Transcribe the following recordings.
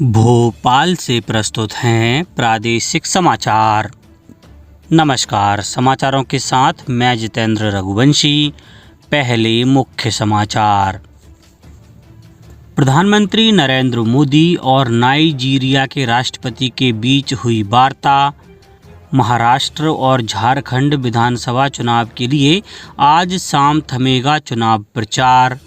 भोपाल से प्रस्तुत हैं प्रादेशिक समाचार। नमस्कार, समाचारों के साथ मैं जितेंद्र रघुवंशी। पहले मुख्य समाचार। प्रधानमंत्री नरेंद्र मोदी और नाइजीरिया के राष्ट्रपति के बीच हुई वार्ता। महाराष्ट्र और झारखंड विधानसभा चुनाव के लिए आज शाम थमेगा चुनाव प्रचार।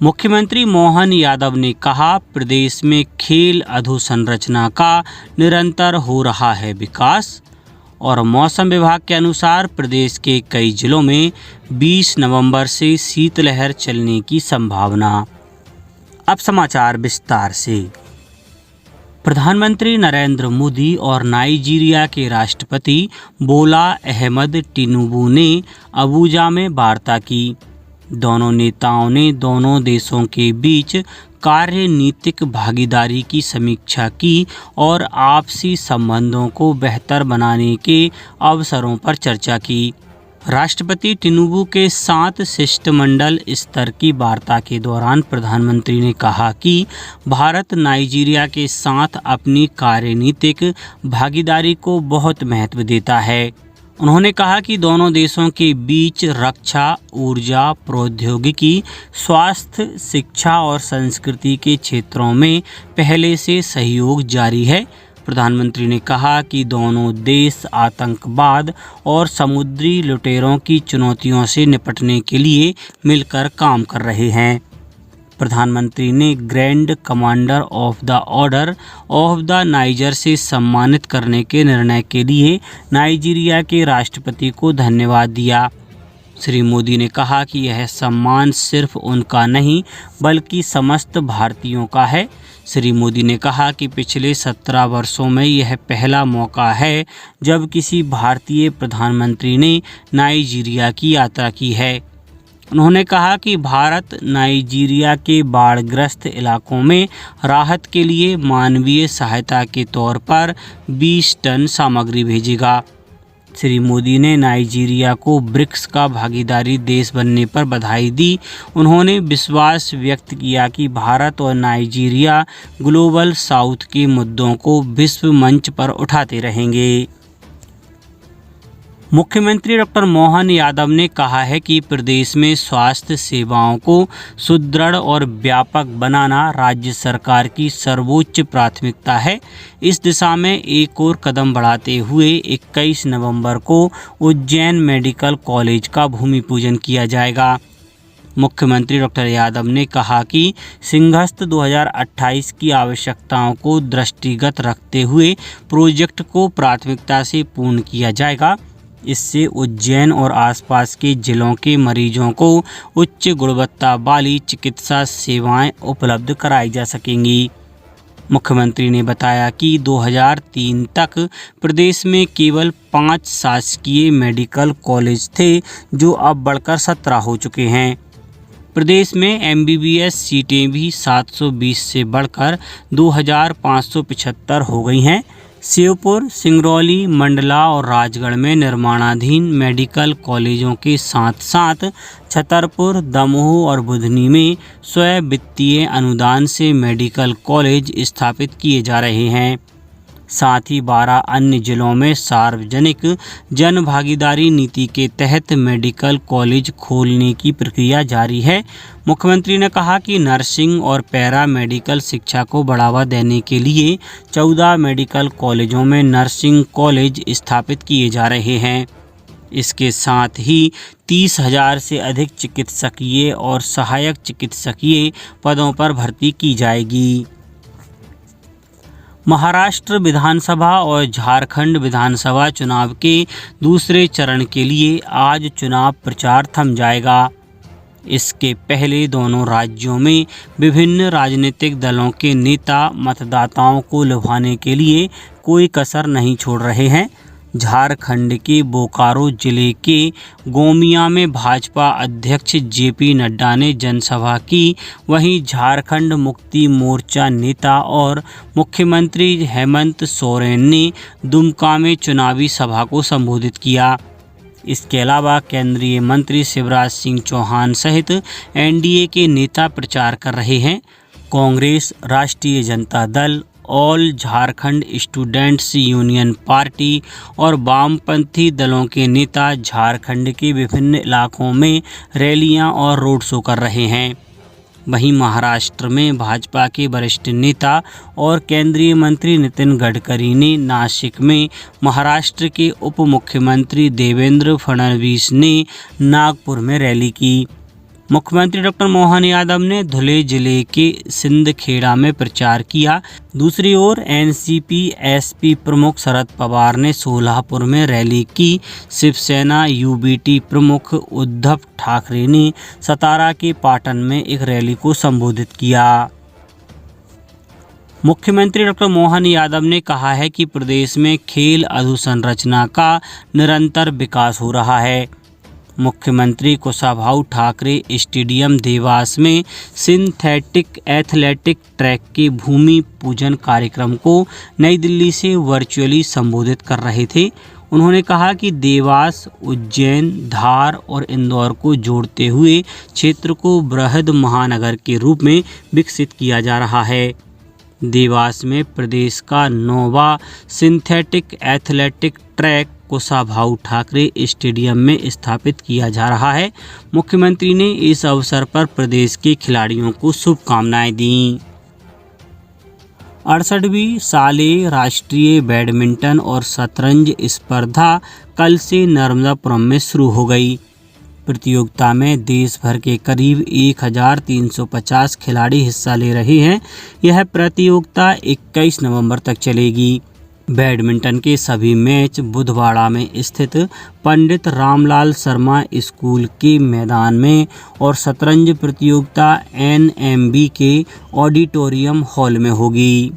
मुख्यमंत्री मोहन यादव ने कहा, प्रदेश में खेल अधोसंरचना का निरंतर हो रहा है विकास। और मौसम विभाग के अनुसार प्रदेश के कई जिलों में 20 नवंबर से शीतलहर चलने की संभावना। अब समाचार विस्तार से। प्रधानमंत्री नरेंद्र मोदी और नाइजीरिया के राष्ट्रपति बोला अहमद टिनुबू ने अबुजा में वार्ता की। दोनों नेताओं ने दोनों देशों के बीच कार्यनीतिक भागीदारी की समीक्षा की और आपसी संबंधों को बेहतर बनाने के अवसरों पर चर्चा की। राष्ट्रपति टिनुबू के साथ शिष्टमंडल स्तर की वार्ता के दौरान प्रधानमंत्री ने कहा कि भारत नाइजीरिया के साथ अपनी कार्यनीतिक भागीदारी को बहुत महत्व देता है। उन्होंने कहा कि दोनों देशों के बीच रक्षा, ऊर्जा, प्रौद्योगिकी, स्वास्थ्य, शिक्षा और संस्कृति के क्षेत्रों में पहले से सहयोग जारी है। प्रधानमंत्री ने कहा कि दोनों देश आतंकवाद और समुद्री लुटेरों की चुनौतियों से निपटने के लिए मिलकर काम कर रहे हैं। प्रधानमंत्री ने grand commander of the order of the niger से सम्मानित करने के निर्णय के लिए नाइजीरिया के राष्ट्रपति को धन्यवाद दिया। श्री मोदी ने कहा कि यह सम्मान सिर्फ उनका नहीं बल्कि समस्त भारतीयों का है। श्री मोदी ने कहा कि पिछले 17 वर्षों में यह पहला मौका है जब किसी भारतीय प्रधानमंत्री ने नाइजीरिया की यात्रा की है। उन्होंने कहा कि भारत नाइजीरिया के बाढ़ग्रस्त इलाकों में राहत के लिए मानवीय सहायता के तौर पर 20 टन सामग्री भेजेगा। श्री मोदी ने नाइजीरिया को ब्रिक्स का भागीदारी देश बनने पर बधाई दी। उन्होंने विश्वास व्यक्त किया कि भारत और नाइजीरिया ग्लोबल साउथ के मुद्दों को विश्व मंच पर उठाते रहेंगे। मुख्यमंत्री डॉक्टर मोहन यादव ने कहा है कि प्रदेश में स्वास्थ्य सेवाओं को सुदृढ़ और व्यापक बनाना राज्य सरकार की सर्वोच्च प्राथमिकता है। इस दिशा में एक और कदम बढ़ाते हुए 21 नवंबर को उज्जैन मेडिकल कॉलेज का भूमि पूजन किया जाएगा। मुख्यमंत्री डॉक्टर यादव ने कहा कि सिंहस्थ 2028 की आवश्यकताओं को दृष्टिगत रखते हुए प्रोजेक्ट को प्राथमिकता से पूर्ण किया जाएगा। इससे उज्जैन और आसपास के जिलों के मरीजों को उच्च गुणवत्ता वाली चिकित्सा सेवाएं उपलब्ध कराई जा सकेंगी। मुख्यमंत्री ने बताया कि 2003 तक प्रदेश में केवल 5 शासकीय मेडिकल कॉलेज थे, जो अब बढ़कर 17 हो चुके हैं। प्रदेश में MBBS सीटें भी 720 से बढ़कर 2575 हो गई हैं। शिवपुर, सिंगरौली, मंडला और राजगढ़ में निर्माणाधीन मेडिकल कॉलेजों के साथ साथ छतरपुर, दमोह और बुधनी में स्वयं वित्तीय अनुदान से मेडिकल कॉलेज स्थापित किए जा रहे हैं। साथ ही 12 अन्य जिलों में सार्वजनिक जन भागीदारी नीति के तहत मेडिकल कॉलेज खोलने की प्रक्रिया जारी है। मुख्यमंत्री ने कहा कि नर्सिंग और पैरा मेडिकल शिक्षा को बढ़ावा देने के लिए 14 मेडिकल कॉलेजों में नर्सिंग कॉलेज स्थापित किए जा रहे हैं। इसके साथ ही 30,000 से अधिक चिकित्सकीय और सहायक चिकित्सकीय पदों पर भर्ती की जाएगी। महाराष्ट्र विधानसभा और झारखंड विधानसभा चुनाव के दूसरे चरण के लिए आज चुनाव प्रचार थम जाएगा। इसके पहले दोनों राज्यों में विभिन्न राजनीतिक दलों के नेता मतदाताओं को लुभाने के लिए कोई कसर नहीं छोड़ रहे हैं। झारखंड के बोकारो जिले के गोमिया में भाजपा अध्यक्ष JP नड्डा ने जनसभा की। वहीं झारखंड मुक्ति मोर्चा नेता और मुख्यमंत्री हेमंत सोरेन ने दुमका में चुनावी सभा को संबोधित किया। इसके अलावा केंद्रीय मंत्री शिवराज सिंह चौहान सहित NDA के नेता प्रचार कर रहे हैं। कांग्रेस, राष्ट्रीय Janata Dal all Jharkhand students union party और वामपंथी दलों के नेता झारखंड के विभिन्न इलाकों में रैलियां और रोड शो कर रहे हैं। वहीं महाराष्ट्र में भाजपा के वरिष्ठ नेता और केंद्रीय मंत्री नितिन गडकरी ने नासिक में, महाराष्ट्र के उप मुख्यमंत्री देवेंद्र फडणवीस ने नागपुर में रैली की। मुख्यमंत्री डॉक्टर मोहन यादव ने धुले जिले के सिंदखेड़ा में प्रचार किया। दूसरी ओर एनसीपी एसपी प्रमुख शरद पवार ने सोलापुर में रैली की। शिवसेना यूबीटी प्रमुख उद्धव ठाकरे ने सतारा के पाटन में एक रैली को संबोधित किया। मुख्यमंत्री डॉक्टर मोहन यादव ने कहा है कि प्रदेश में खेल अधोसंरचना का निरंतर विकास हो रहा है। मुख्यमंत्री कुशाभाऊ ठाकरे स्टेडियम देवास में सिंथेटिक एथलेटिक ट्रैक के भूमि पूजन कार्यक्रम को नई दिल्ली से वर्चुअली संबोधित कर रहे थे। उन्होंने कहा कि देवास, उज्जैन, धार और इंदौर को जोड़ते हुए क्षेत्र को बृहद महानगर के रूप में विकसित किया जा रहा है। देवास में प्रदेश का 9वां synthetic athletic track Kushabhau Thackeray stadium में स्थापित किया जा रहा है। मुख्यमंत्री ने इस अवसर पर प्रदेश के खिलाड़ियों को शुभकामनाएं दी। 68वीं साले राष्ट्रीय बैडमिंटन और शतरंज स्पर्धा कल से नर्मदापुरम में शुरू हो गई। प्रतियोगिता में देश भर के करीब 1350 खिलाड़ी हिस्सा ले रहे हैं। यह प्रतियोगिता 21 नवंबर तक चलेगी। बैडमिंटन के सभी मैच बुधवाड़ा में स्थित पंडित रामलाल शर्मा स्कूल के मैदान में और शतरंज प्रतियोगिता NMB के ऑडिटोरियम हॉल में होगी।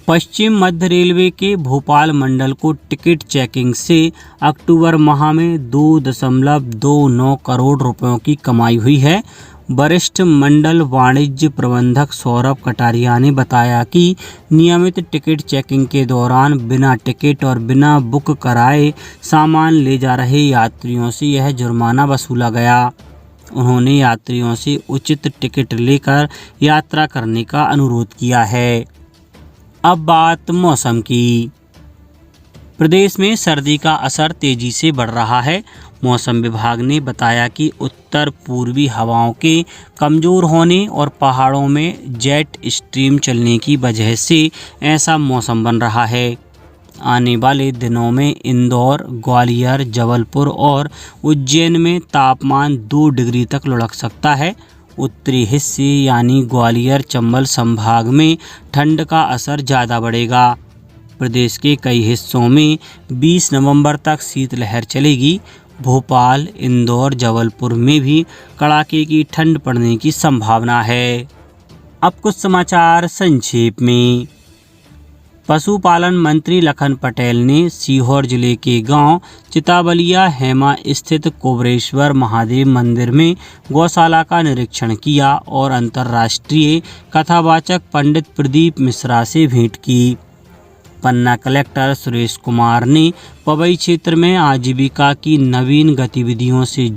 पश्चिम मध्य रेलवे के भोपाल मंडल को टिकट चेकिंग से अक्टूबर माह में 2.29 करोड़ रुपयों की कमाई हुई है। वरिष्ठ मंडल वाणिज्य प्रबंधक सौरभ कटारिया ने बताया कि नियमित टिकट चेकिंग के दौरान बिना टिकट और बिना बुक कराए सामान ले जा रहे यात्रियों से यह जुर्माना वसूला गया। उन्होंने यात्रियों से उचित टिकट लेकर यात्रा करने का अनुरोध किया है। अब बात मौसम की। प्रदेश में सर्दी का असर तेजी से बढ़ रहा है। मौसम विभाग ने बताया कि उत्तर पूर्वी हवाओं के कमज़ोर होने और पहाड़ों में जेट स्ट्रीम चलने की वजह से ऐसा मौसम बन रहा है। आने वाले दिनों में इंदौर, ग्वालियर, जबलपुर और उज्जैन में तापमान 2 डिग्री तक लुढ़क सकता है। उत्तरी हिस्से यानी ग्वालियर चंबल संभाग में ठंड का असर ज़्यादा बढ़ेगा। प्रदेश के कई हिस्सों में 20 नवंबर तक शीतलहर चलेगी। भोपाल, इंदौर, जबलपुर में भी कड़ाके की ठंड पड़ने की संभावना है। अब कुछ समाचार संक्षेप में। पशुपालन मंत्री लखन पटेल ने सीहोर जिले के गांव चिताबलिया हेमा स्थित कोबरेश्वर महादेव मंदिर में गौशाला का निरीक्षण किया और अंतर्राष्ट्रीय कथावाचक पंडित प्रदीप मिश्रा से भेंट की। पन्ना कलेक्टर सुरेश कुमार ने पवई क्षेत्र में आजीविका की नवीन गतिविधियों से